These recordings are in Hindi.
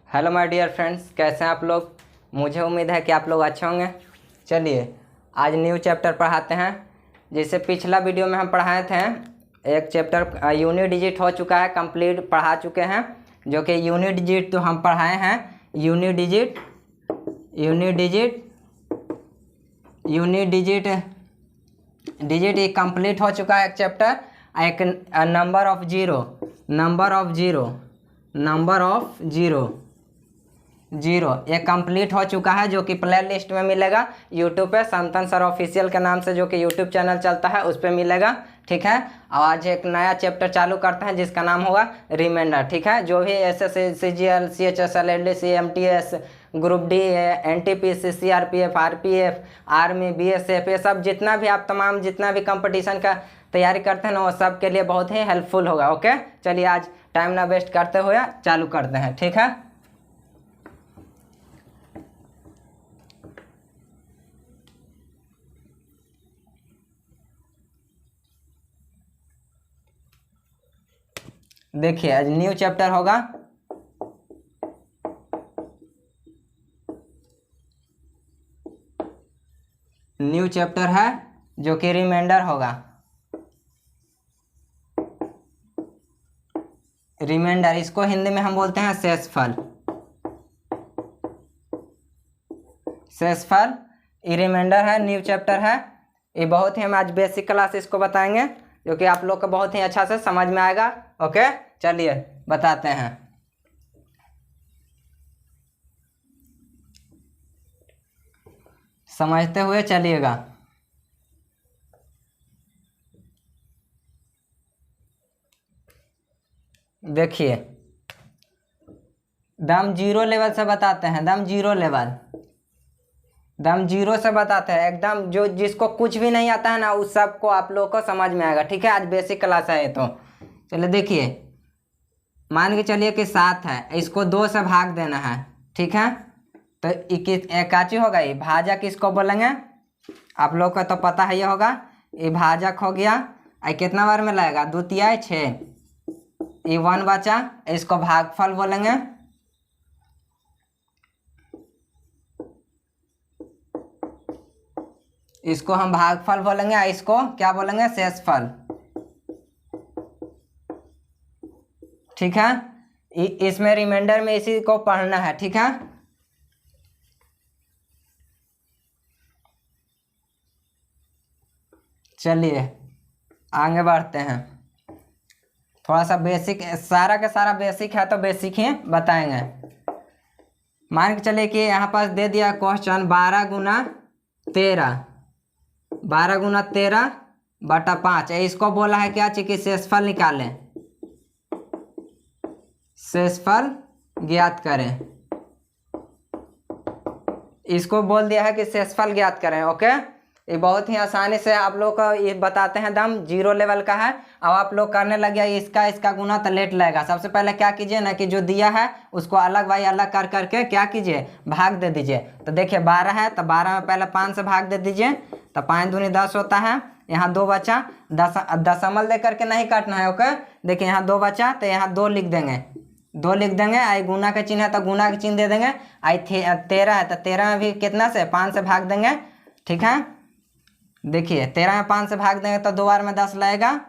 हेलो माय डियर फ्रेंड्स, कैसे हैं आप लोग। मुझे उम्मीद है कि आप लोग अच्छे होंगे। चलिए आज न्यू चैप्टर पढ़ाते हैं। जैसे पिछला वीडियो में हम पढ़ाए थे, एक चैप्टर यूनिट डिजिट हो चुका है, कंप्लीट पढ़ा चुके हैं। जो कि यूनिट डिजिट तो हम पढ़ाए हैं। यूनिट डिजिट ये कंप्लीट हो चुका है एक चैप्टर। एक नंबर ऑफ जीरो ये कंप्लीट हो चुका है, जो कि प्ले लिस्ट में मिलेगा यूट्यूब पे। संतन सर ऑफिशियल के नाम से जो कि यूट्यूब चैनल चलता है उस पर मिलेगा। ठीक है, और आज एक नया चैप्टर चालू करते हैं जिसका नाम होगा रिमाइंडर। ठीक है, जो भी SS, CGL, CHSL, LDC, MTS, group D, NTPC, CRPF, RPF, army, BSF, ये सब जितना भी आप तमाम जितना भी कंपटीशन का तैयारी करते हैं ना, वो सब के लिए बहुत ही हेल्पफुल होगा। ओके, चलिए आज टाइम ना वेस्ट करते हुए चालू करते हैं। ठीक है, देखिए आज न्यू चैप्टर होगा। न्यू चैप्टर है जो कि रिमाइंडर होगा। रिमाइंडर इसको हिंदी में हम बोलते हैं शेषफल। ये रिमाइंडर है, न्यू चैप्टर है। ये बहुत ही हम आज बेसिक क्लास इसको बताएंगे, जो कि आप लोग को बहुत ही अच्छा से समझ में आएगा। ओके, चलिए बताते हैं। समझते हुए चलिएगा। देखिए दम जीरो लेवल से बताते हैं। दम जीरो से बताते हैं, एकदम जो जिसको कुछ भी नहीं आता है ना, उस सब को आप लोग को समझ में आएगा। ठीक है, आज बेसिक क्लास है ये तो। चलिए देखिए, मान के चलिए कि 7 है, इसको 2 से भाग देना है। ठीक है, तो एकाची होगा। ये भाजक इसको बोलेंगे, आप लोग को तो पता है ये होगा। ये भाजक हो गया। कितना बार में लगेगा? द्वितीय 6। ये 1 बचा, इसको भागफल बोलेंगे। इसको हम भागफल बोलेंगे, इसको क्या बोलेंगे? शेषफल। ठीक है, इसमें रिमाइंडर में इसी को पढ़ना है। ठीक है, चलिए आगे बढ़ते हैं। थोड़ा सा बेसिक, सारा का सारा बेसिक है तो बेसिक ही बताएंगे। मान के चलिए कि यहाँ पास दे दिया क्वेश्चन 12 गुना 13 बटा 5। इसको बोला है क्या? कि शेषफल निकालें, शेषफल ज्ञात करें। इसको बोल दिया है कि शेषफल ज्ञात करें। ओके, ये बहुत ही आसानी से आप लोग को ये बताते हैं। दम जीरो लेवल का है। अब आप लोग करने लग गया इसका गुना तो लेट लगेगा। सबसे पहले क्या कीजिए ना, कि जो दिया है उसको अलग बाई अलग कर करके क्या कीजिए, भाग दे दीजिए। तो देखिए 12 है तो 12 में पहले 5 से भाग दे दीजिए, तो 5 दूनी 10 होता है। यहाँ 2 बचा, दशमलव दे करके नहीं काटना है। ओके, देखिए यहाँ 2 बचा तो यहाँ 2 लिख देंगे। आई गुना का चिन्ह है तो गुना का चिन्ह दे देंगे। आई 13 है तो 13 में भी कितना से 5 से भाग देंगे। ठीक है, देखिए 13 में 5 से भाग देंगे तो 2 बार में 10 लगेगा।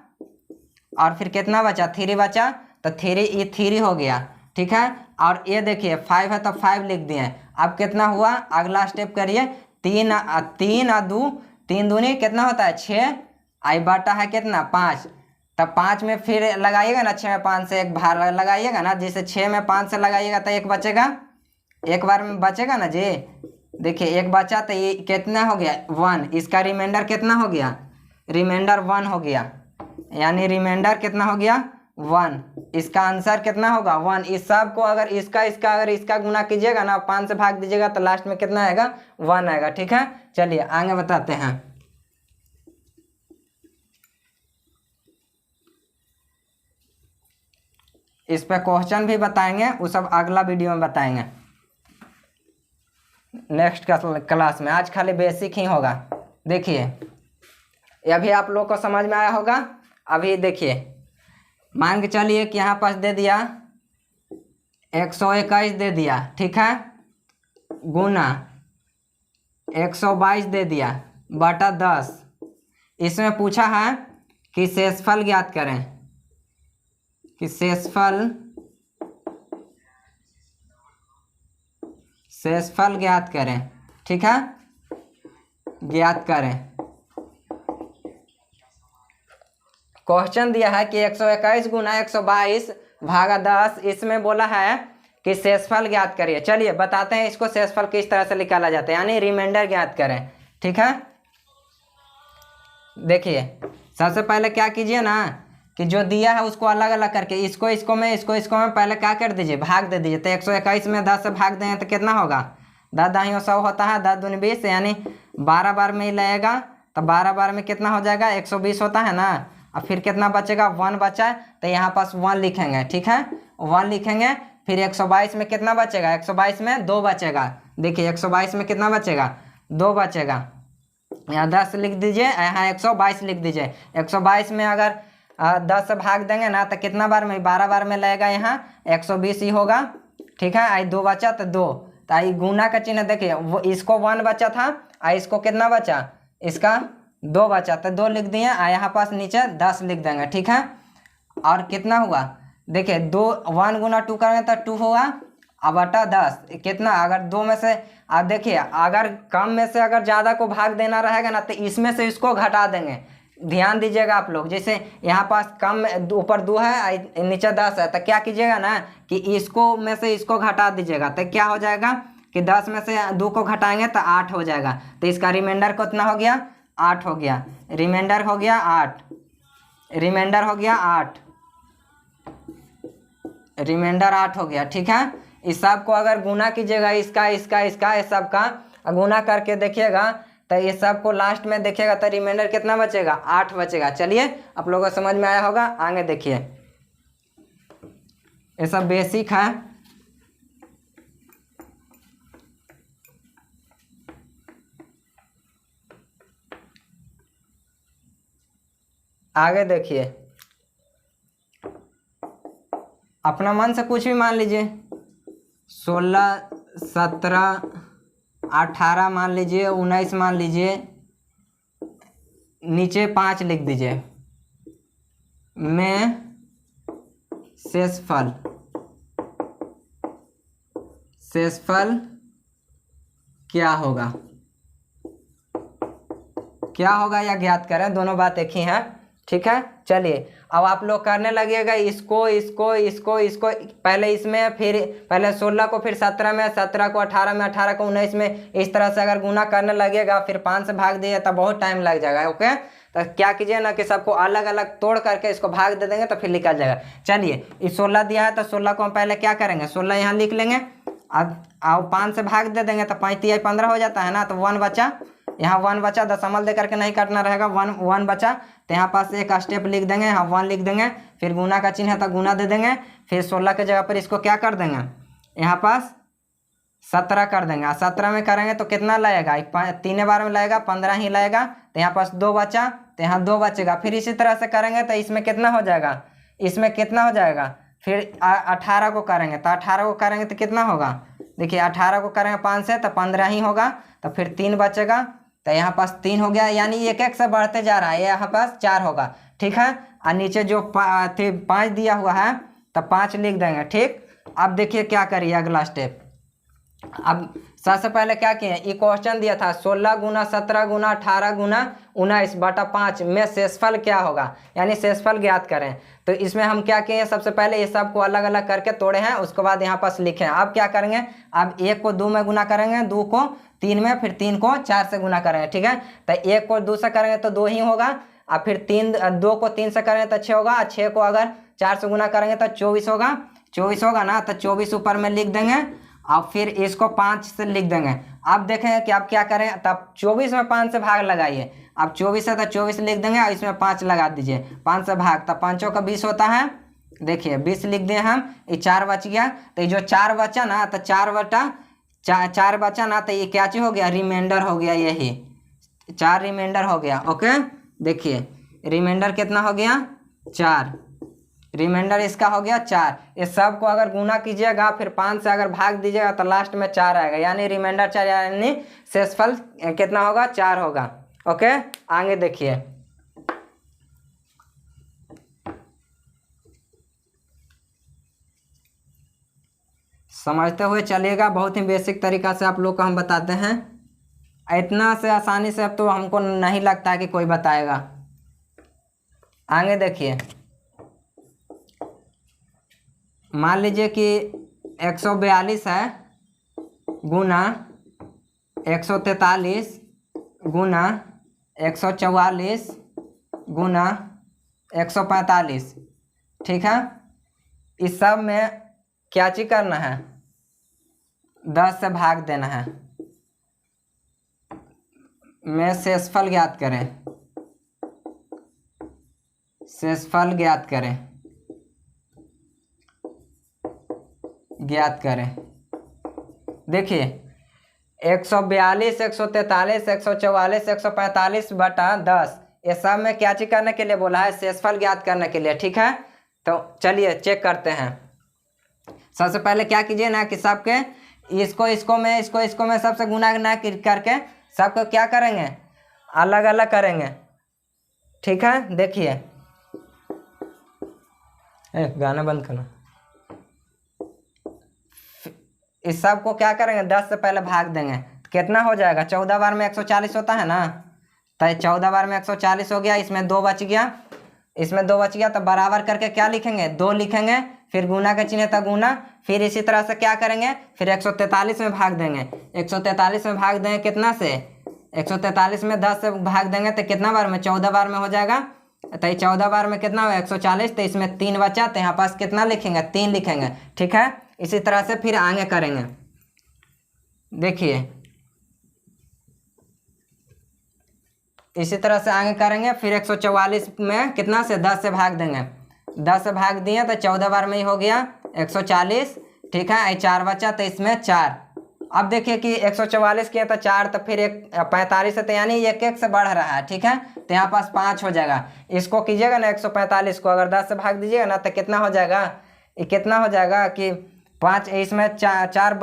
और फिर कितना बचा? 3 बचा, तो 3 हो गया। ठीक है, और ये देखिए 5 है तो 5 लिख दिए। अब कितना हुआ? अगला स्टेप करिए। 3 दूनी कितना होता है? 6। आई बटा है कितना? 5। तब 5 में फिर लगाइएगा ना, 6 में 5 से एक बार लगाइएगा ना। जैसे 6 में 5 से लगाइएगा तो 1 बचेगा, एक बार में बचेगा ना जी। देखिए 1 बचा तो ये कितना हो गया? 1। इसका रिमाइंडर कितना हो गया? रिमाइंडर 1 हो गया। यानी रिमाइंडर कितना हो गया? 1। इसका आंसर कितना होगा? 1। इस सब को अगर इसका गुना कीजिएगा ना, 5 से भाग दीजिएगा तो लास्ट में कितना आएगा? 1 आएगा। ठीक है, चलिए आगे बताते हैं। इस पे क्वेश्चन भी बताएंगे, वो सब अगला वीडियो में बताएंगे नेक्स्ट क्लास में। आज खाली बेसिक ही होगा। देखिए ये अभी आप लोग को समझ में आया होगा। अभी देखिए मान के चलिए कि यहाँ पास दे दिया 121 दे दिया, ठीक है, गुना 122 दे दिया बटा 10। इसमें पूछा है कि शेषफल ज्ञात करें, कि शेषफल ज्ञात करें, ठीक है, ज्ञात करें। क्वेश्चन दिया है कि 121 गुना 122 भागा 10, इसमें बोला है कि शेषफल ज्ञात करिए। चलिए बताते हैं इसको शेषफल किस तरह से निकाला जाता है, यानी रिमाइंडर ज्ञात करें, ठीक है। देखिए सबसे पहले क्या कीजिए ना कि जो दिया है उसको अलग अलग करके इसको में पहले क्या कर दीजिए, भाग दे दीजिए। तो 121 में 10 से भाग देंगे तो कितना होगा, 10 दाहियों 100 होता है, 10 दूनी 20, यानी 12 बार में ही लगेगा। तो 12 बार में कितना हो जाएगा, 120 होता है ना। अब फिर कितना बचेगा, 1 बचा, तो यहाँ पास 1 लिखेंगे, ठीक है, 1 लिखेंगे। फिर 122 में कितना बचेगा, 122 में 2 बचेगा। देखिए 122 में कितना बचेगा, 2 बचेगा। यहाँ 10 लिख दीजिए, यहाँ 122 लिख दीजिए। 122 में अगर 10 से भाग देंगे ना तो कितना बार में, 12 बार में लगेगा, यहाँ 120 ही होगा, ठीक है। आई 2 बचा तो 2, तो आई गुना का चिन्ह देखिए, वो इसको 1 बचा था, आई इसको कितना बचा, इसका 2 बचा, तो 2 लिख दिए। यहाँ पास नीचे 10 लिख देंगे, ठीक है। और कितना हुआ, देखिए 1 गुना 2 करेंगे तो 2 होगा, अब बटा 10 कितना, अगर 2 में से आप देखिए अगर कम में से अगर ज़्यादा को भाग देना रहेगा ना तो इसमें से इसको घटा देंगे। ध्यान दीजिएगा आप लोग, जैसे यहाँ पास कम ऊपर 2 है नीचे 10 है, तो क्या कीजिएगा ना कि इसको में से इसको घटा दीजिएगा, तो क्या हो जाएगा कि 10 में से 2 को घटाएंगे तो 8 हो जाएगा। तो इसका रिमाइंडर कितना हो गया, 8 हो गया, रिमाइंडर हो गया 8, रिमाइंडर हो गया 8, रिमाइंडर 8 हो गया, ठीक है। इस सब को अगर गुना कीजिएगा, इसका इस सब का गुना करके देखिएगा तो ये सब को लास्ट में देखिएगा तो रिमाइंडर कितना बचेगा, 8 बचेगा। चलिए आप लोगों को समझ में आया होगा, आगे देखिए, ये सब बेसिक है। आगे देखिए, अपना मन से कुछ भी मान लीजिए, 16, 17, 18 मान लीजिए, 19 मान लीजिए, नीचे 5 लिख दीजिए। में शेषफल क्या होगा, या ज्ञात करें, दोनों बात एक ही है, ठीक है। चलिए अब आप लोग करने लगिएगा इसको, पहले इसमें, फिर पहले 16 को, फिर 17 में, 17 को 18 में, 18 को 19 में, इस तरह से अगर गुना करने लगेगा, फिर 5 से भाग दिए तो बहुत टाइम लग जाएगा। ओके, तो क्या कीजिए ना कि सबको अलग अलग तोड़ करके इसको भाग दे देंगे तो फिर निकल जाएगा। चलिए इस 16 दिया है तो 16 को हम पहले क्या करेंगे, 16 यहाँ लिख लेंगे, अब 5 से भाग दे देंगे तो 5 तिहाई 15 हो जाता है ना, तो 1 बचा, यहाँ 1 बचा, दशमलव दे करके नहीं काटना रहेगा, 1 बचा, तो यहाँ पास एक स्टेप लिख देंगे, यहाँ 1 लिख देंगे, फिर गुना का चिन्ह है तो गुना दे देंगे, फिर 16 के जगह पर इसको क्या कर देंगे, यहाँ पास 17 कर देंगे। 17 में करेंगे तो कितना लगेगा, 3 बार में लगेगा, 15 ही लगेगा, तो यहाँ पास 2 बचा, तो यहाँ 2 बचेगा। फिर इसी तरह से करेंगे तो इसमें कितना हो जाएगा, फिर 18 को करेंगे तो 18 को करेंगे तो कितना होगा, देखिए 18 को करेंगे 5 से तो 15 ही होगा, तो फिर 3 बचेगा, तो यहाँ पास 3 हो गया, यानी एक एक से बढ़ते जा रहा है, यहाँ पास 4 होगा, ठीक है। और नीचे जो 5 दिया हुआ है तो 5 लिख देंगे, ठीक। अब देखिए क्या करिए अगला स्टेप। अब सबसे पहले क्या किए, ये क्वेश्चन दिया था 16 गुना 17 गुना 18 गुना 19 बटा 5 में शेषफल क्या होगा, यानी शेषफल ज्ञात करें। तो इसमें हम क्या किए, सबसे पहले ये सब को अलग अलग करके तोड़े हैं, उसके बाद यहाँ पास लिखे हैं। अब क्या करेंगे, अब 1 को 2 में गुना करेंगे, 2 को 3 में, फिर 3 को 4 से गुना करेंगे, ठीक है। तो 1 को 2 से करेंगे तो 2 ही होगा, और फिर 2 को 3 से करेंगे तो 6 होगा, 6 को अगर 4 से गुना करेंगे तो 24 होगा, 24 होगा ना, तो 24 ऊपर में लिख देंगे, अब फिर इसको 5 से लिख देंगे। अब देखें कि आप क्या करें, तब 24 में 5 से भाग लगाइए, अब 24 है तो 24 लिख देंगे और इसमें 5 लगा दीजिए, 5 से भाग, तब 5 का 20 होता है, देखिए 20 लिख दिए हम, ये 4 बच गया, तो ये जो 4 बचा ना, तो 4 बचा ना, तो ये क्या चीज हो गया, रिमाइंडर हो गया, यही 4 रिमाइंडर हो गया। ओके, देखिए रिमाइंडर कितना हो गया, 4, रिमाइंडर इसका हो गया 4। इस सब को अगर गुना कीजिएगा फिर 5 से अगर भाग दीजिएगा तो लास्ट में 4 आएगा, यानी रिमाइंडर 4, यानी शेषफल कितना होगा? 4 होगा। ओके, आगे देखिए। समझते हुए चलिएगा, बहुत ही बेसिक तरीका से आप लोग को हम बताते हैं। इतना से आसानी से अब तो हमको नहीं लगता है कि कोई बताएगा। आगे देखिए, मान लीजिए कि 142 है गुना 143 गुना 144 गुना 145, ठीक है। इस सब में क्या चीज करना है? 10 से भाग देना है। में शेषफल ज्ञात करें, शेषफल ज्ञात करें, ज्ञात करें। देखिए 142, 143, 144, 145 बटा 10, ये सब में क्या चीज करने के लिए बोला है? शेषफल ज्ञात करने के लिए, ठीक है। तो चलिए चेक करते हैं। सबसे पहले क्या कीजिए ना कि सबके इसको में सबसे गुना ना करके सबको क्या करेंगे? अलग अलग करेंगे, ठीक है। देखिए, गाना बंद करना। इस सब को क्या करेंगे? 10 से पहले भाग देंगे। कितना हो जाएगा? 14 बार में 140 होता है ना, तो 14 बार में 140 हो गया। इसमें 2 बच गया, इसमें 2 बच गया, तो बराबर करके क्या लिखेंगे? 2 लिखेंगे, फिर गुना का चिन्ह था गुना, फिर इसी तरह से क्या करेंगे? फिर 143 में भाग देंगे। 143 में भाग देंगे कितना से? 143 में 10 से भाग देंगे तो कितना बार में? 14 बार में हो जाएगा। तो 14 बार में कितना हुआ? 140। तो इसमें 3 बचा, तो यहाँ पास कितना लिखेंगे? 3 लिखेंगे, ठीक है। इसी तरह से फिर आगे करेंगे। देखिए इसी तरह से आगे करेंगे। फिर 144 में कितना से? 10 से भाग देंगे। 10 से भाग दिए तो 14 बार में ही हो गया 140, ठीक है। 4 बचा, तो इसमें 4। अब देखिए कि 144 किया तो 4, तो फिर 45 है, तो यानी 1 से बढ़ रहा है, ठीक है। तो यहाँ पास 5 हो जाएगा। इसको कीजिएगा ना 145 को अगर 10 से भाग दीजिएगा ना तो कितना हो जाएगा? ये कितना हो जाएगा कि 5, इसमें 4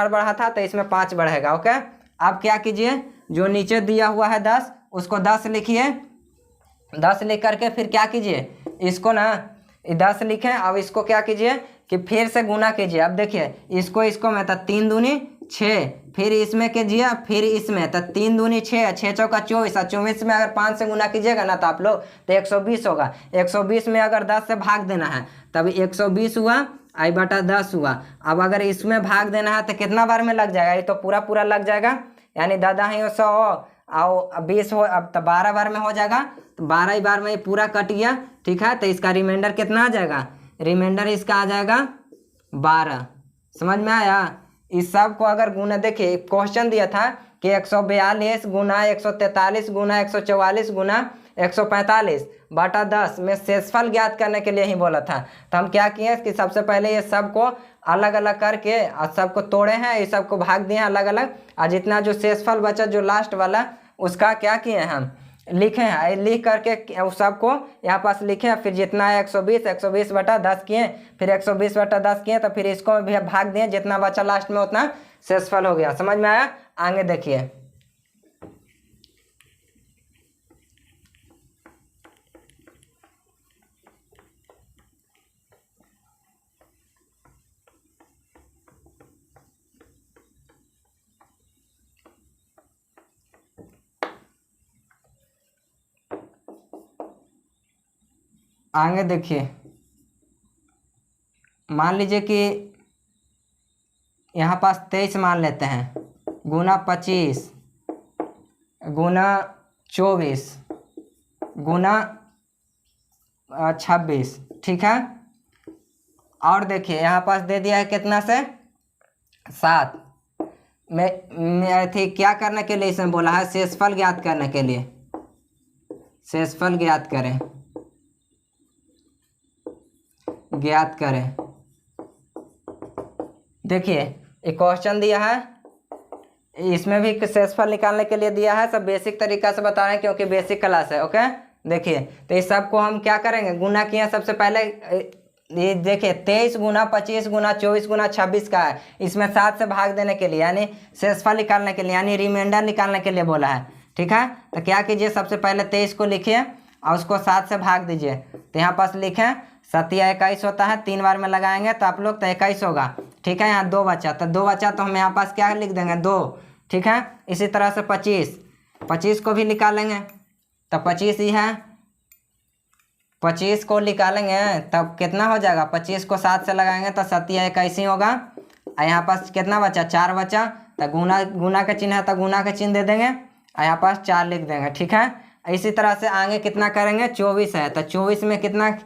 बढ़ा था तो इसमें 5 बढ़ेगा। ओके, अब क्या कीजिए? जो नीचे दिया हुआ है 10, उसको 10 लिखिए। 10 लिख करके फिर क्या कीजिए? इसको ना 10 लिखें। अब इसको क्या कीजिए कि फिर से गुना कीजिए। अब देखिए इसको में तो 3 दूनी 6, फिर इसमें कीजिए, फिर इसमें तो 3 दूनी 6, 6 चौका 24, और 24 में अगर 5 से गुना कीजिएगा ना तो आप लोग तो 120 होगा। 120 में अगर 10 से भाग देना है तब 120 हुआ, आई बटा 10 हुआ। अब अगर इसमें भाग देना है तो कितना बार में लग जाएगा? ये तो पूरा लग जाएगा, यानी दादा ही 100 और 20 हो, अब तो 12 बार में हो जाएगा। तो 12 ही बार में ये पूरा कट गया, ठीक है। तो इसका रिमाइंडर कितना आ जाएगा? रिमाइंडर इसका आ जाएगा 12। समझ में आया? इस सब को अगर गुना, देखिए क्वेश्चन दिया था कि 142 गुना 143 गुना 144 गुना 145 बटा 10 में शेषफल ज्ञात करने के लिए ही बोला था। तो हम क्या किए कि सबसे पहले ये सब को अलग अलग करके और सबको तोड़े हैं, ये सबको भाग दिए हैं अलग अलग, और जितना जो शेषफल बचा जो लास्ट वाला उसका क्या किए हैं? हम लिखे हैं। लिख करके उस सबको यहाँ पास लिखे, फिर जितना है 120 बटा 10 किए, फिर 120 बटा 10 किए, तो फिर इसको भी भाग दिए, जितना बचा लास्ट में उतना शेषफल हो गया। समझ में आया? आगे देखिए, आगे देखिए, मान लीजिए कि यहाँ पास 23 मान लेते हैं, गुना 25 गुना 24 गुना 26, ठीक है। और देखिए यहाँ पास दे दिया है कितना से? 7 में थी क्या करने के लिए इसमें बोला है? शेषफल ज्ञात करने के लिए। शेषफल ज्ञात करें, ज्ञात करें। देखिए एक क्वेश्चन दिया है, इसमें भी शेषफल निकालने के लिए दिया है। सब बेसिक तरीका से बता रहे हैं क्योंकि बेसिक क्लास है। ओके, देखिए तो इस सब को हम क्या करेंगे, गुना किए सबसे पहले। ये देखिए 23 गुना 25 गुना 24 गुना 26 का है, इसमें 7 से भाग देने के लिए यानी शेषफल निकालने के लिए यानी रिमाइंडर निकालने के लिए बोला है। ठीक है, तो क्या कीजिए, सबसे पहले 23 को लिखिए और उसको 7 से भाग दीजिए। तो यहाँ पास लिखें 7 या 21 होता है, 3 बार में लगाएंगे तो आप लोग तो 21 होगा। ठीक है, यहाँ 2 बचा, तो 2 बचा तो हम यहाँ पास क्या लिख देंगे 2। ठीक है, इसी तरह से 25 को भी निकालेंगे तो 25 ही है, 25 को निकालेंगे तब कितना हो जाएगा, 25 को 7 से लगाएंगे तो 7 या 21 होगा। और यहाँ पास कितना बचा, 4 बचा, तो गुना का चिन्ह है तो गुना का चिन्ह दे देंगे और यहाँ पास 4 लिख देंगे। ठीक है, इसी तरह से आगे कितना करेंगे, 24 है तो 24 में कितना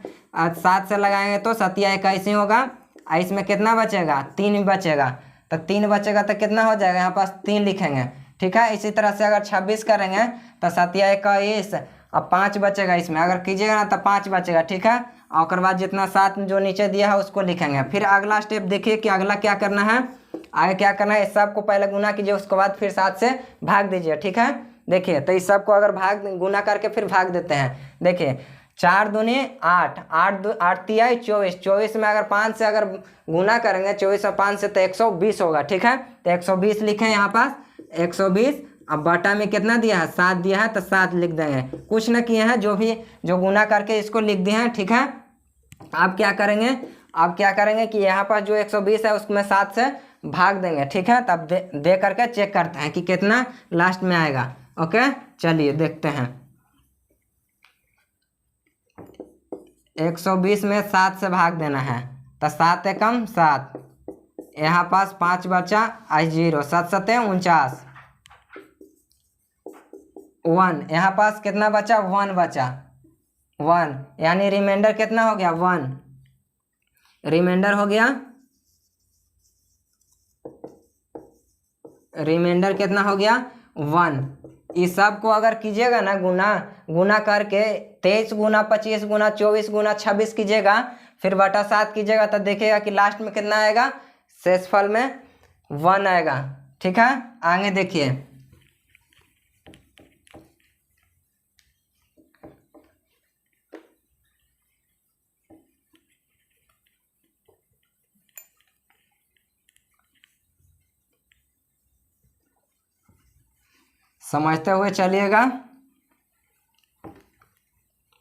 7 से लगाएंगे तो 7 या 21 होगा। और इसमें कितना बचेगा, 3 बचेगा, तो 3 बचेगा तो कितना हो जाएगा, यहाँ पास 3 लिखेंगे। ठीक है, इसी तरह से अगर 26 करेंगे तो 7 या 21 और 5 बचेगा, इसमें अगर कीजिएगा ना तो 5 बचेगा। ठीक है, और उसके बाद जितना 7 जो नीचे दिया है उसको लिखेंगे। फिर अगला स्टेप देखिए कि अगला क्या करना है, आगे क्या करना है, इस सब को पहले गुना कीजिए, उसके बाद फिर 7 से भाग दीजिए। ठीक है, देखिए तो इस सब को अगर गुना करके फिर भाग देते हैं। देखिए 4 दूनी 8, 8 तिया 24, 24 में अगर 5 से अगर गुना करेंगे 24 और 5 से तो 120 होगा। ठीक है, तो 120 लिखें यहाँ पास 120। अब बटा में कितना दिया है, 7 दिया है तो 7 लिख देंगे, कुछ न किए हैं, जो गुना करके इसको लिख दिए हैं। ठीक है, आप क्या करेंगे कि यहाँ पर जो 120 है उसमें 7 से भाग देंगे। ठीक है, तब दे करके चेक करते हैं कि कितना लास्ट में आएगा। ओके, चलिए देखते हैं। 120 में 7 से भाग देना है तो 7 एकम 7, यहाँ पास 5 बचा, 0, 7 7 49, 1, यहाँ पास कितना बचा, 1 बचा, 1 यानी रिमाइंडर कितना हो गया, 1 रिमाइंडर हो गया। रिमाइंडर कितना हो गया, 1। इस सब को अगर कीजिएगा ना गुना करके 23 गुना 25 गुना 24 गुना 26 कीजिएगा, फिर बटा 7 कीजिएगा तो देखिएगा कि लास्ट में कितना आएगा, शेषफल में 1 आएगा। ठीक है, आगे देखिए समझते हुए चलिएगा,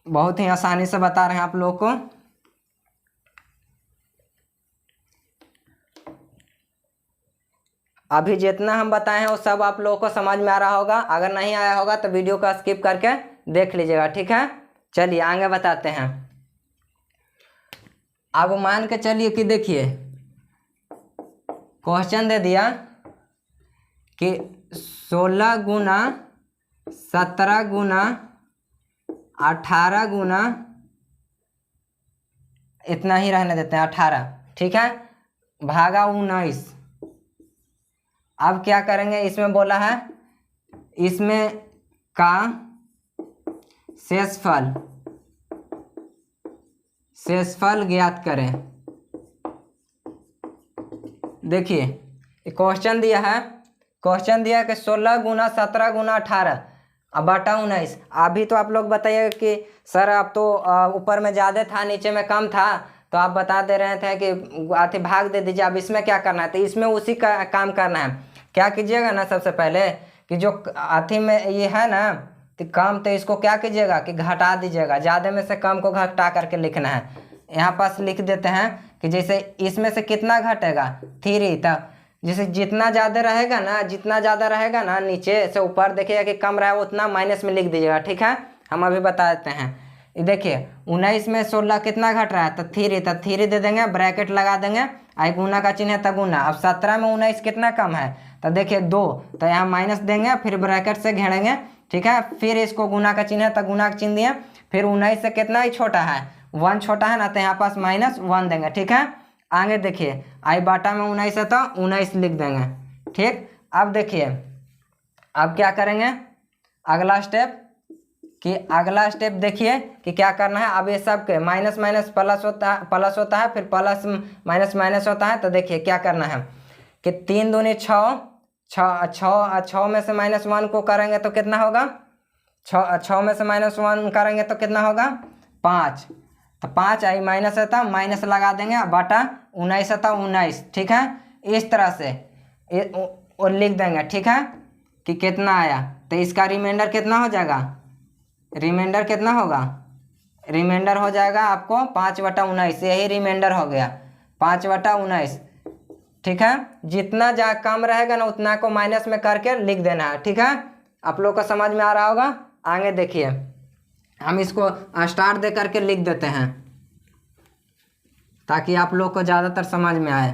बहुत ही आसानी से बता रहे हैं आप लोगों को। अभी जितना हम बताए हैं वो सब आप लोगों को समझ में आ रहा होगा, अगर नहीं आया होगा तो वीडियो को स्किप करके देख लीजिएगा। ठीक है, चलिए आगे बताते हैं। अब मान के चलिए कि देखिए क्वेश्चन दे दिया कि 16 गुना 17 गुना 18 गुना, इतना ही रहने देते हैं 18। ठीक है, भागा 19। अब क्या करेंगे, इसमें बोला है इसमें का शेषफल ज्ञात करें। देखिए क्वेश्चन दिया है कि 16 गुना 17 गुना 18 अब बटा 19। अभी तो आप लोग बताइए कि सर अब तो ऊपर में ज़्यादा था नीचे में कम था, तो आप बता दे रहे थे कि आते भाग दे दीजिए। अब इसमें क्या करना है, तो इसमें उसी का काम करना है। क्या कीजिएगा ना, सबसे पहले कि जो आती में ये है ना तो कम, तो इसको क्या कीजिएगा कि घटा दीजिएगा, ज़्यादा में से कम को घटा करके लिखना है। यहाँ पास लिख देते हैं कि जैसे इसमें से कितना घटेगा 3, तब जैसे जितना ज़्यादा रहेगा ना नीचे से ऊपर देखिएगा कि कम रहा है उतना माइनस में लिख दीजिएगा। ठीक है, हम अभी बता देते हैं। ये देखिए 19 में 16 कितना घट रहा है, तो 3 दे देंगे, ब्रैकेट लगा देंगे, आई गुना का चिन्ह है तो गुना। अब 17 में 19 कितना कम है, तो देखिए 2, तो यहाँ माइनस देंगे, फिर ब्रैकेट से घेरेंगे। ठीक है, फिर इसको गुना का चिन्ह है तो गुना का चिन्ह दिए, फिर 19 से कितना ही छोटा है, 1 छोटा है ना, तो यहाँ पास -1 देंगे। ठीक है, आगे देखिए आई बाटा में 19 है तो 19 लिख देंगे। ठीक, अब देखिए अब क्या करेंगे, अगला स्टेप देखिए कि क्या करना है। अब ये सब के माइनस माइनस प्लस होता है, फिर प्लस माइनस माइनस होता है। तो देखिए क्या करना है कि 3 दूनी 6 में से -1 को करेंगे तो कितना होगा, छः में से -1 करेंगे तो कितना होगा 5। तो 5 आई माइनस है, था माइनस लगा देंगे, बटा 19 है, था 19। ठीक है, इस तरह से और लिख देंगे। ठीक है कि कितना आया, तो इसका रिमाइंडर कितना हो जाएगा, रिमाइंडर कितना होगा, रिमाइंडर हो जाएगा आपको 5/19। यही रिमाइंडर हो गया 5/19। ठीक है, जितना जहाँ कम रहेगा ना उतना को माइनस में करके लिख देना है। ठीक है, आप लोग को समझ में आ रहा होगा। आगे देखिए, हम इसको स्टार दे करके लिख देते हैं ताकि आप लोग को ज़्यादातर समझ में आए।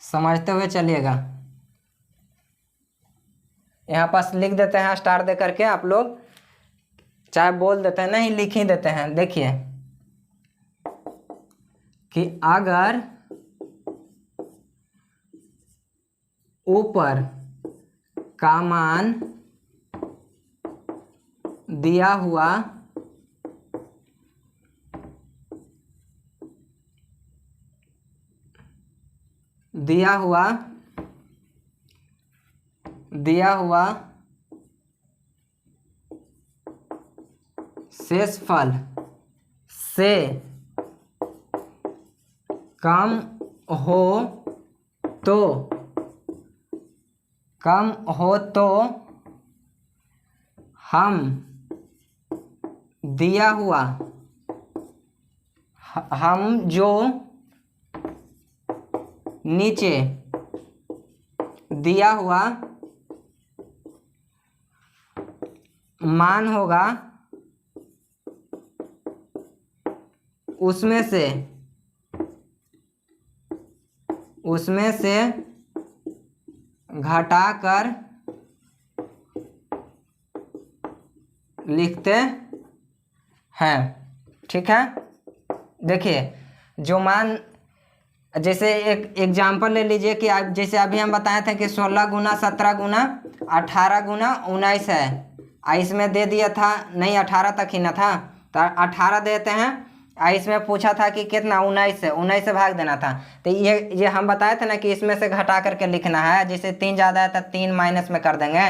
समझते हुए चलिएगा। यहाँ पास लिख देते हैं स्टार दे करके, आप लोग चाहे बोल देते हैं नहीं लिख ही देते हैं। देखिए कि अगर ऊपर का मान दिया हुआ शेषफल से कम हो तो हम जो नीचे दिया हुआ मान होगा उसमें से घटाकर लिखते हैं। ठीक है, देखिए जो मान, जैसे एक एग्जाम्पल ले लीजिए कि आप जैसे अभी हम बताए थे कि 16 गुना 17 गुना 18 गुना 19 है। इसमें दे दिया था नहीं 18 तक ही ना था, तो 18 देते हैं। इसमें पूछा था कि कितना 19 है, 19 से भाग देना था। तो ये हम बताए थे ना कि इसमें से घटा करके लिखना है। जैसे 3 ज़्यादा है तो 3 माइनस में कर देंगे।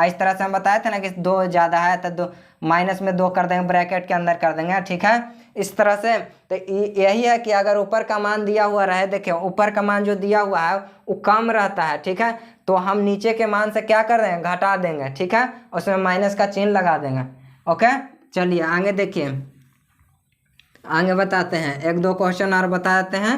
इस तरह से हम बताए थे ना कि 2 ज़्यादा है तो 2 माइनस में 2 कर देंगे, ब्रैकेट के अंदर कर देंगे। ठीक है, इस तरह से। तो यही है कि अगर ऊपर का मान दिया हुआ रहे, देखिए ऊपर का मान जो दिया हुआ है वो कम रहता है। ठीक है, तो हम नीचे के मान से क्या कर देंगे, घटा देंगे। ठीक है, उसमें माइनस का चिन्ह लगा देंगे। ओके, चलिए आगे देखिए, आगे बताते हैं। 1-2 क्वेश्चन और बता देते हैं।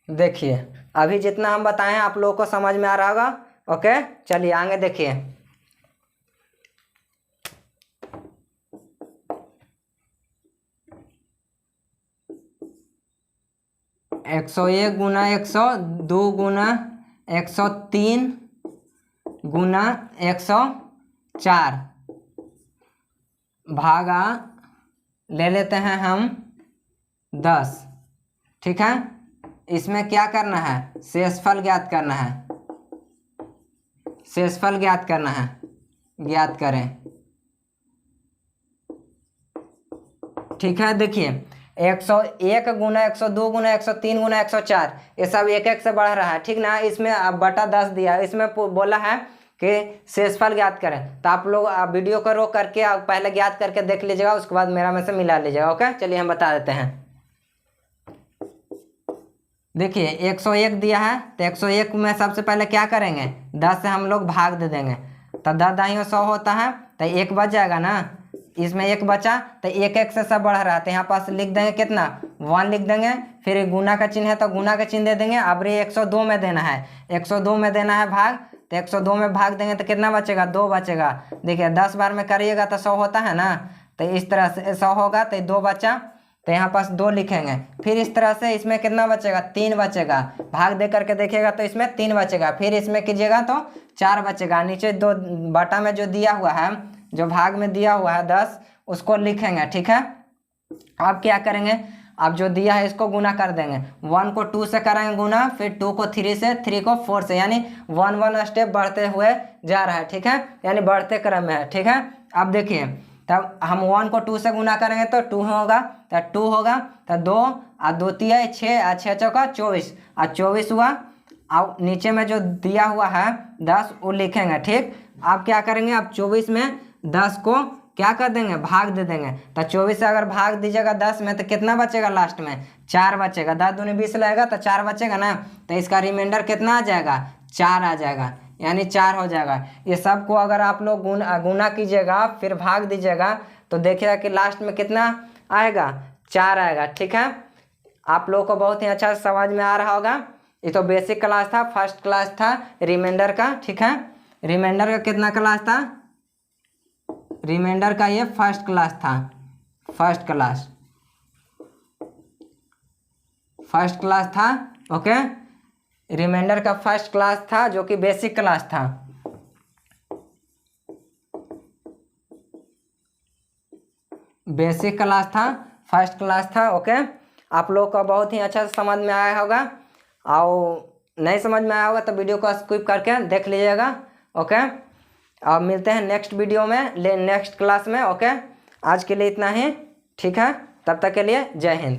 देखिए अभी जितना हम बताए हैं आप लोगों को समझ में आ रहा होगा। ओके, चलिए आगे देखिए। 101 गुना 100, 2 गुना 103 गुना 104 भागा ले लेते हैं हम 10। ठीक है, इसमें क्या करना है, शेषफल ज्ञात करना है। शेषफल ज्ञात करना है, ज्ञात करें। ठीक है, देखिए 101 गुना 102 गुना 103 गुना 104 ये सब एक एक से बढ़ रहा है। ठीक ना, इसमें अब बटा 10 दिया है, इसमें बोला है कि शेषफल ज्ञात करें। तो आप लोग वीडियो को रोक करके आप पहले ज्ञात करके देख लीजिएगा, उसके बाद मेरा में से मिला लीजिएगा। ओके, चलिए हम बता देते हैं। देखिए 101 दिया है, तो 101 में सबसे पहले क्या करेंगे, 10 से हम लोग भाग दे देंगे। तो 10 दाहियों 100 होता है, तो 1 बच जाएगा ना, इसमें 1 बचा, तो 1 से सब बढ़ रहा है। तो यहाँ पास लिख देंगे कितना, 1 लिख देंगे। फिर गुना का चिन्ह है तो गुना का चिन्ह दे देंगे। अब ये 102 में देना है, 102 में देना है भाग, तो 102 में भाग देंगे तो कितना बचेगा, 2 बचेगा। देखिए 10 बार में करिएगा तो 100 होता है ना, तो इस तरह से 100 होगा, तो 2 बचा, तो यहाँ पास 2 लिखेंगे। फिर इस तरह से इसमें कितना बचेगा, 3 बचेगा। भाग दे करके देखिएगा तो इसमें 3 बचेगा। फिर इसमें कीजिएगा तो 4 बचेगा। नीचे 2 बटा में जो दिया हुआ है, जो भाग में दिया हुआ है 10, उसको लिखेंगे, ठीक है। अब क्या करेंगे, अब जो दिया है इसको गुना कर देंगे। 1 को 2 से करेंगे गुना, फिर 2 को 3 से, 3 को 4 से, यानी 1 स्टेप बढ़ते हुए जा रहा है, ठीक है, यानी बढ़ते क्रम में है, ठीक है। अब देखिए, तब हम 1 को 2 से गुना करेंगे तो 2 होगा, तो 2 होगा, तो 2 और 2 तिया 6 और 6 चौका 24 और 24 हुआ। अब नीचे में जो दिया हुआ है 10 वो लिखेंगे, ठीक। अब क्या करेंगे, अब 24 में 10 को क्या कर देंगे, भाग दे देंगे। तो 24 से अगर भाग दीजिएगा 10 में तो कितना बचेगा, लास्ट में 4 बचेगा। 10 दूनी 20 लगेगा तो 4 बचेगा ना, तो इसका रिमाइंडर कितना आ जाएगा, 4 आ जाएगा, यानी 4 हो जाएगा। ये सब को अगर आप लोग गुना कीजिएगा फिर भाग दीजिएगा तो देखिएगा कि लास्ट में कितना आएगा, 4 आएगा, ठीक है। आप लोगों को बहुत ही अच्छा समझ में आ रहा होगा। ये तो बेसिक क्लास था, फर्स्ट क्लास था रिमाइंडर का, ठीक है। रिमाइंडर का कितना क्लास था, रिमाइंडर का ये फर्स्ट क्लास था, फर्स्ट क्लास था, ओके। रिमाइंडर का फर्स्ट क्लास था जो कि बेसिक क्लास था। बेसिक क्लास था, फर्स्ट क्लास था, ओके। आप लोग का बहुत ही अच्छा समझ में आया होगा, और नहीं समझ में आया होगा तो वीडियो को स्किप करके देख लीजिएगा, ओके। अब मिलते हैं नेक्स्ट वीडियो में, नेक्स्ट क्लास में, ओके। आज के लिए इतना ही, ठीक है। तब तक के लिए जय हिंद।